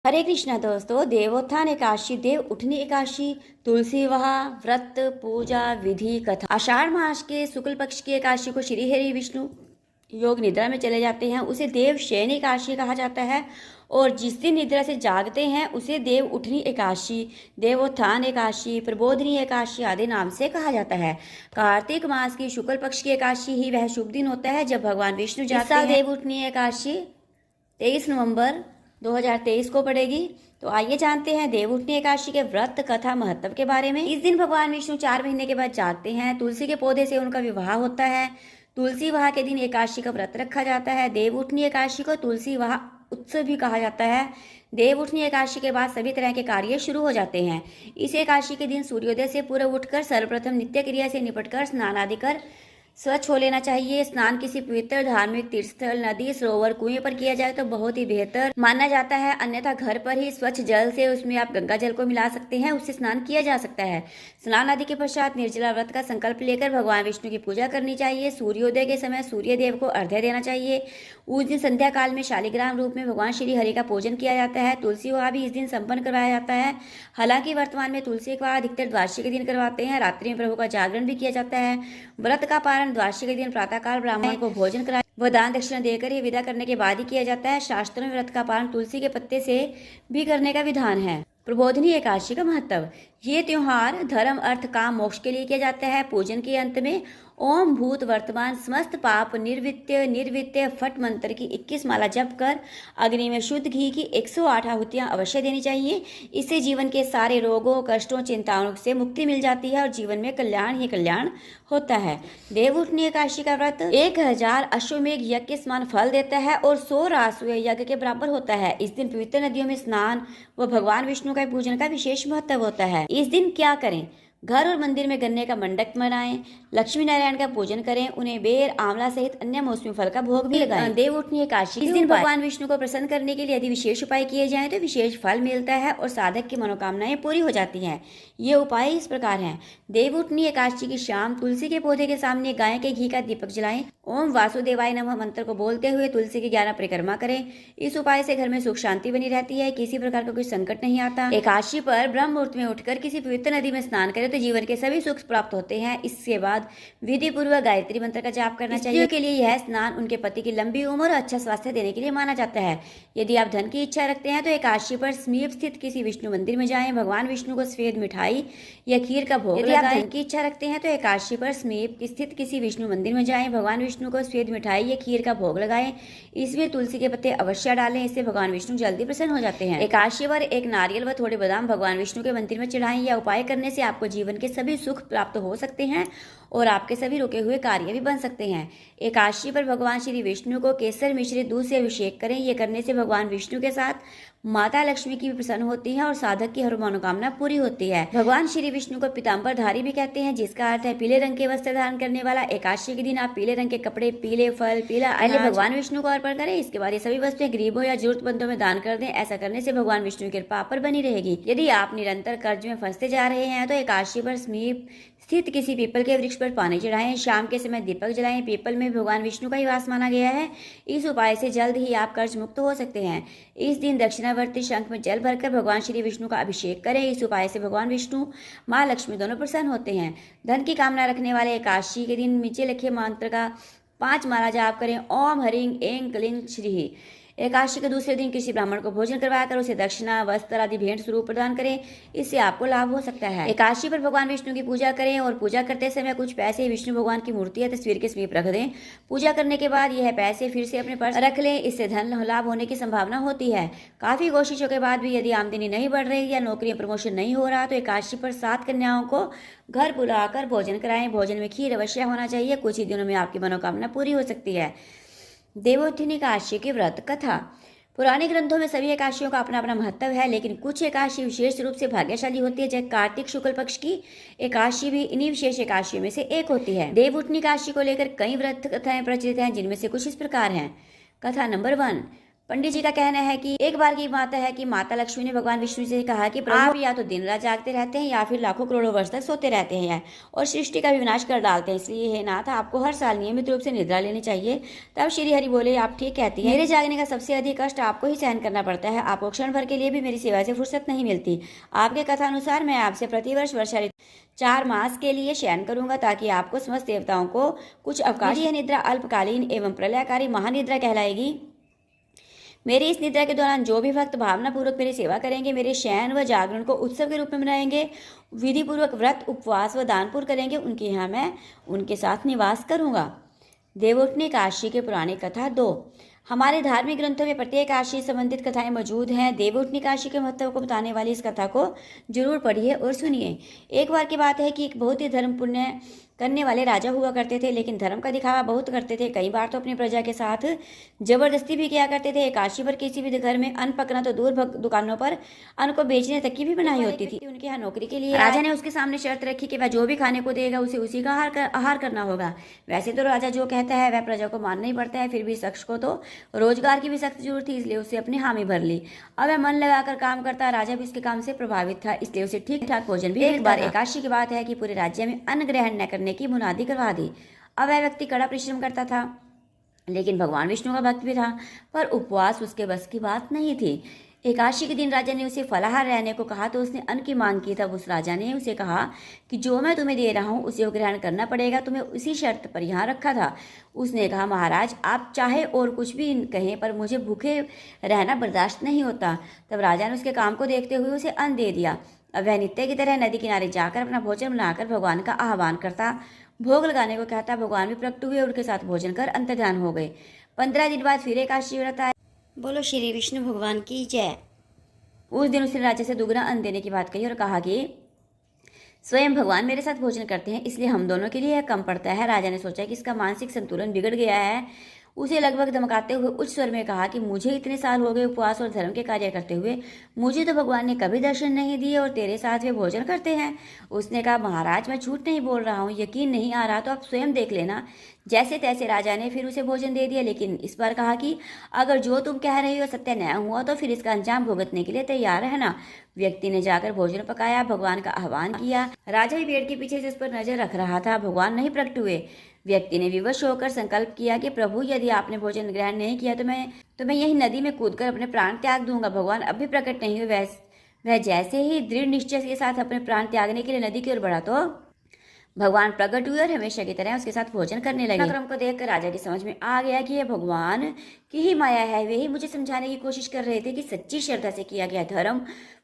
हरे कृष्णा दोस्तों। देवोत्थान एकादशी, देव उठनी एकादशी, तुलसी विवाह, व्रत, पूजा, विधि, कथा। आषाढ़ मास के शुक्ल पक्ष की एकादशी को श्री हरि विष्णु योग निद्रा में चले जाते हैं उसे देव शयन एकादशी कहा जाता है। और जिस दिन निद्रा से जागते हैं उसे देव उठनी एकादशी, देवोत्थान एकादशी, प्रबोधनी एकादशी आदि नाम से कहा जाता है। कार्तिक मास की शुक्ल पक्ष की एकादशी ही वह शुभ दिन होता है जब भगवान विष्णु जागते हैं। देव उठनी एकादशी 23 नवंबर 2023 को पड़ेगी। तो आइए जानते हैं देव उठनी एकादशी के व्रत, कथा, महत्व के बारे में। इस दिन भगवान विष्णु 4 महीने के बाद जागते हैं। तुलसी के पौधे से उनका विवाह होता है। तुलसी विवाह के दिन एकादशी का व्रत रखा जाता है। देव उठनी एकादशी को तुलसी विवाह उत्सव भी कहा जाता है। देव उठनी एकादशी के बाद सभी तरह के कार्य शुरू हो जाते हैं। इस एकादशी के दिन सूर्योदय से पूर्व उठकर सर्वप्रथम नित्य क्रिया से निपटकर स्नान आदि कर स्वच्छ हो लेना चाहिए। स्नान किसी पवित्र धार्मिक तीर्थस्थल, नदी, सरोवर, कुएं पर किया जाए तो बहुत ही बेहतर माना जाता है। अन्यथा घर पर ही स्वच्छ जल से, उसमें आप गंगा जल को मिला सकते हैं, उससे स्नान किया जा सकता है। स्नान आदि के पश्चात निर्जला व्रत का संकल्प लेकर भगवान विष्णु की पूजा करनी चाहिए। सूर्योदय के समय सूर्य देव को अर्घ्य देना चाहिए। उस दिन संध्या काल में शालिग्राम रूप में भगवान श्री हरि का पूजन किया जाता है। तुलसी विवाह भी इस दिन संपन्न करवाया जाता है। हालांकि वर्तमान में तुलसी विवाह अधिकतर द्वादशी के दिन करवाते हैं। रात्रि में प्रभु का जागरण भी किया जाता है। व्रत का पारण द्वादशी के दिन प्रातःकाल ब्राह्मण को भोजन करा व दान दक्षिणा देकर ही विदा करने के बाद ही किया जाता है। शास्त्रों में व्रत का पारण तुलसी के पत्ते से भी करने का विधान है। प्रबोधनी एकादशी का महत्व। ये त्योहार धर्म, अर्थ, काम, मोक्ष के लिए किया जाता है। पूजन के अंत में ओम भूत वर्तमान समस्त पाप निर्वित्य निर्वित्य फट मंत्र की 21 माला जप कर अग्नि में शुद्ध घी की 108 आहुतियां अवश्य देनी चाहिए। इससे जीवन के सारे रोगों, कष्टों, चिंताओं से मुक्ति मिल जाती है और जीवन में कल्याण ही कल्याण होता है। देव उठनी एकादशी का व्रत 1000 अश्वमेघ यज्ञ के समान फल देता है और 100 रासुए यज्ञ के बराबर होता है। इस दिन पवित्र नदियों में स्नान व भगवान विष्णु का पूजन का विशेष महत्व होता है। इस दिन क्या करें? घर और मंदिर में गन्ने का मंडप बनाएं, लक्ष्मी नारायण का पूजन करें, उन्हें बेर, आंवला सहित अन्य मौसमी फल का भोग भी लगाएं। देव उठनी एकादशी इस दिन भगवान विष्णु को प्रसन्न करने के लिए यदि विशेष उपाय किए जाएं तो विशेष फल मिलता है और साधक की मनोकामनाएं पूरी हो जाती हैं। ये उपाय इस प्रकार हैं। देव उठनी एकादशी की शाम तुलसी के पौधे के सामने गाय के घी का दीपक जलाएं। ओम वासुदेवाय नमः मंत्र को बोलते हुए तुलसी की 11 परिक्रमा करें। इस उपाय से घर में सुख शांति बनी रहती है, किसी प्रकार का कोई संकट नहीं आता। एकादशी पर ब्रह्म मुहूर्त में उठकर किसी पवित्र नदी में स्नान करें तो जीवन के सभी सुख प्राप्त होते हैं। इसके बाद विधि पूर्वक गायत्री मंत्र का जाप करना चाहिए। के लिए यह स्नान उनके पति की लंबी उम्र और अच्छा स्वास्थ्य देने के लिए माना जाता है। यदि आप धन की इच्छा रखते हैं तो एकादशी पर समीप स्थित किसी विष्णु मंदिर में जाएं। भगवान विष्णु को सफेद मिठाई या खीर का भोग लगाएं। यदि आप धन की इच्छा रखते हैं तो एकादशी पर समीप स्थित किसी विष्णु मंदिर में जाएं। भगवान विष्णु को सफेद मिठाई या खीर का भोग लगाएं। इसमें तुलसी के पत्ते अवश्य डालें, इससे भगवान विष्णु जल्दी प्रसन्न हो जाते हैं। एकादशी पर एक नारियल व थोड़े बादाम भगवान विष्णु के मंदिर में चढ़ाएं। यह उपाय करने से आपको जीवन के सभी सुख प्राप्त हो सकते हैं और आपके सभी रुके हुए कार्य भी बन सकते हैं। एकादशी पर भगवान श्री विष्णु को केसर मिश्रित दूध से अभिषेक करें। यह करने से भगवान विष्णु के साथ माता लक्ष्मी की भी प्रसन्न होती है और साधक की हर मनोकामना पूरी होती है। भगवान श्री विष्णु को पीताम्बरधारी भी कहते हैं, जिसका अर्थ है पीले रंग के वस्त्र धारण करने वाला। एकादशी के दिन आप पीले रंग के कपड़े, पीले फल, पीला अन्न भगवान विष्णु को अर्पण करें। इसके बाद ये सभी वस्तुएं गरीबों या जरूरतमंदों में दान कर दें। ऐसा करने से भगवान विष्णु की कृपा पर बनी रहेगी। यदि आप निरंतर कर्ज में फंसते जा रहे हैं तो एकादशी पर समीप स्थित किसी पीपल के वृक्ष पर पानी चढ़ाएं। शाम के समय दीपक जलाएं। पीपल में भगवान विष्णु का ही वास माना गया है। इस उपाय से जल्द ही आप कर्ज मुक्त हो सकते हैं। इस दिन दक्षिणावर्ती शंख में जल भरकर भगवान श्री विष्णु का अभिषेक करें। इस उपाय से भगवान विष्णु, माँ लक्ष्मी दोनों प्रसन्न होते हैं। धन की कामना रखने वाले एकादशी के दिन नीचे लिखे मंत्र का 5 माला जाप करें। ओम हरिं ऐं क्लीं श्रीः। एकादशी के दूसरे दिन किसी ब्राह्मण को भोजन करवाकर उसे दक्षिणा, वस्त्र आदि भेंट स्वरूप प्रदान करें। इससे आपको लाभ हो सकता है। एकादशी पर भगवान विष्णु की पूजा करें और पूजा करते समय कुछ पैसे विष्णु भगवान की मूर्ति या तस्वीर के समीप रख दें। पूजा करने के बाद यह पैसे फिर से अपने पर्स रख लें। इससे धन लाभ होने की संभावना होती है। काफी कोशिशों के बाद भी यदि आमदनी नहीं बढ़ रही या नौकरी प्रमोशन नहीं हो रहा तो एकादशी पर 7 कन्याओं को घर बुलाकर भोजन कराएं। भोजन में खीर अवश्य होना चाहिए। कुछ ही दिनों में आपकी मनोकामना पूरी हो सकती है। देवोत्थान एकादशी की व्रत कथा। पुराने ग्रंथों में सभी एकादशियों का अपना अपना महत्व है, लेकिन कुछ एकादशी विशेष रूप से भाग्यशाली होती है। जैसे कार्तिक शुक्ल पक्ष की एकादशी भी इन्हीं विशेष एकादशियों में से एक होती है। देव उठनी एकादशी को लेकर कई व्रत कथाएं प्रचलित हैं, जिनमें से कुछ इस प्रकार हैं। कथा नंबर 1। पंडित जी का कहना है कि एक बार की बात है कि माता लक्ष्मी ने भगवान विष्णु से कहा कि प्रभु या तो दिन रात जागते रहते हैं या फिर लाखों करोड़ों वर्ष तक सोते रहते हैं और सृष्टि का भी विनाश कर डालते हैं, इसलिए हे नाथ आपको हर साल नियमित रूप से निद्रा लेनी चाहिए। तब श्री हरि बोले, आप ठीक कहती हैं, मेरे जागने का सबसे अधिक कष्ट आपको ही सहन करना पड़ता है, आपको क्षण भर के लिए भी मेरी सेवा से फुर्सत नहीं मिलती। आपके कथा अनुसार मैं आपसे प्रतिवर्ष वर्षा ऋतु 4 मास के लिए शयन करूंगा ताकि आपको समस्त देवताओं को कुछ अवकाश। यह निद्रा अल्पकालीन एवं प्रलयकारी महानिद्रा कहलाएगी। मेरी इस निद्रा के दौरान जो भी भक्त भावना पूर्वक मेरी सेवा करेंगे, मेरे शयन व जागरण को उत्सव के रूप में मनाएंगे, विधि पूर्वक व्रत उपवास व दानपुर करेंगे, उनके यहाँ मैं उनके साथ निवास करूंगा। देवोठनी काशी की पुरानी कथा 2। हमारे धार्मिक ग्रंथों में प्रत्येक काशी संबंधित कथाएं मौजूद हैं। देवोठनी काशी के महत्व को बताने वाली इस कथा को जरूर पढ़िए और सुनिए। एक बार की बात है कि एक बहुत ही धर्म पुण्य करने वाले राजा हुआ करते थे, लेकिन धर्म का दिखावा बहुत करते थे। कई बार तो अपनी प्रजा के साथ जबरदस्ती भी किया करते थे। काशी पर किसी भी घर में अन्न पकना तो दूर दुकानों पर अन्न को बेचने तक की भी बनाई होती थी। उनके यहाँ नौकरी के लिए राजा ने उसके सामने शर्त रखी कि वह जो भी खाने को देगा उसे उसी का आहार करना होगा। वैसे तो राजा जो कहता है वह प्रजा को मानना ही पड़ता है, फिर भी शख्स को तो रोजगार की भी सख्त जरूरत थी, इसलिए उसे अपनी हामी भर ली। अब वह मन लगाकर काम करता। राजा भी उसके काम से प्रभावित था, इसलिए उसे ठीक ठाक भोजन भी। एक बार एकादशी की बात है कि पूरे राज्य में अन्न ग्रहण न करने की मुनादी करवा दी। अब वह व्यक्ति कड़ा परिश्रम करता था, लेकिन भगवान विष्णु का भक्त भी था, पर उपवास उसके बस की बात नहीं थी। एकादशी के दिन राजा ने उसे फलाहार रहने को कहा तो उसने अन्न की मांग की। तब उस राजा ने उसे कहा कि जो मैं तुम्हें दे रहा हूँ उसे ग्रहण करना पड़ेगा, तुम्हें उसी शर्त पर यहाँ रखा था। उसने कहा, महाराज आप चाहे और कुछ भी कहें पर मुझे भूखे रहना बर्दाश्त नहीं होता। तब राजा ने उसके काम को देखते हुए उसे अन्न दे दिया। अब वह नित्य की तरह नदी किनारे जाकर अपना भोजन बनाकर भगवान का आह्वान करता, भोग लगाने को कहता। भगवान भी प्रकट हुए, उनके साथ भोजन कर अंतर्ध्यान हो गए। 15 दिन बाद फिर एकादशी व्रत आया। बोलो श्री विष्णु भगवान की जय। उस दिन उसने राजा से दुगना अन्न देने की बात कही और कहा कि स्वयं भगवान मेरे साथ भोजन करते हैं, इसलिए हम दोनों के लिए यह कम पड़ता है। राजा ने सोचा कि इसका मानसिक संतुलन बिगड़ गया है। उसे लगभग धमकाते हुए उच्च स्वर में कहा कि मुझे इतने साल हो गए उपवास और धर्म के कार्य करते हुए, मुझे तो भगवान ने कभी दर्शन नहीं दिए और तेरे साथ वे भोजन करते हैं। उसने कहा, महाराज मैं झूठ नहीं बोल रहा हूँ, यकीन नहीं आ रहा तो आप स्वयं देख लेना। जैसे तैसे राजा ने फिर उसे भोजन दे दिया, लेकिन इस बार कहा कि अगर जो तुम कह रही हो सत्य न हुआ तो फिर इसका अंजाम भुगतने के लिए तैयार रहना। व्यक्ति ने जाकर भोजन पकाया, भगवान का आह्वान किया। राजा ही पेड़ के पीछे से उस पर नजर रख रहा था, भगवान नहीं प्रकट हुए। व्यक्ति ने विवश होकर संकल्प किया कि प्रभु यदि आपने भोजन ग्रहण नहीं किया तो मैं यही नदी में कूदकर अपने प्राण त्याग दूंगा। भगवान अब भी प्रकट नहीं हुए। वह जैसे ही दृढ़ निश्चय के साथ अपने प्राण त्यागने के लिए नदी की ओर बढ़ा तो भगवान प्रकट हुए और हमेशा की तरह उसके साथ भोजन करने लगे। क्रम को देखकर राजा की समझ में आ गया कि यह भगवान की ही माया है। वे ही मुझे समझाने की कोशिश कर रहे थे कि सच्ची श्रद्धा से किया गया धर्म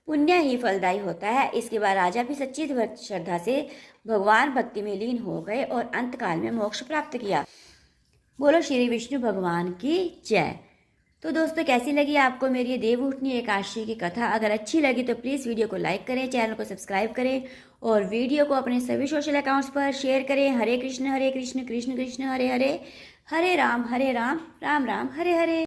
पुण्य ही फलदायी होता है। इसके बाद राजा भी सच्ची श्रद्धा से भगवान भक्ति में लीन हो गए और अंतकाल में मोक्ष प्राप्त किया। बोलो श्री विष्णु भगवान की जय। तो दोस्तों कैसी लगी आपको मेरी ये देवउठनी एकादशी की कथा? अगर अच्छी लगी तो प्लीज़ वीडियो को लाइक करें, चैनल को सब्सक्राइब करें और वीडियो को अपने सभी सोशल अकाउंट्स पर शेयर करें। हरे कृष्ण कृष्ण कृष्ण हरे हरे, हरे राम राम राम हरे हरे।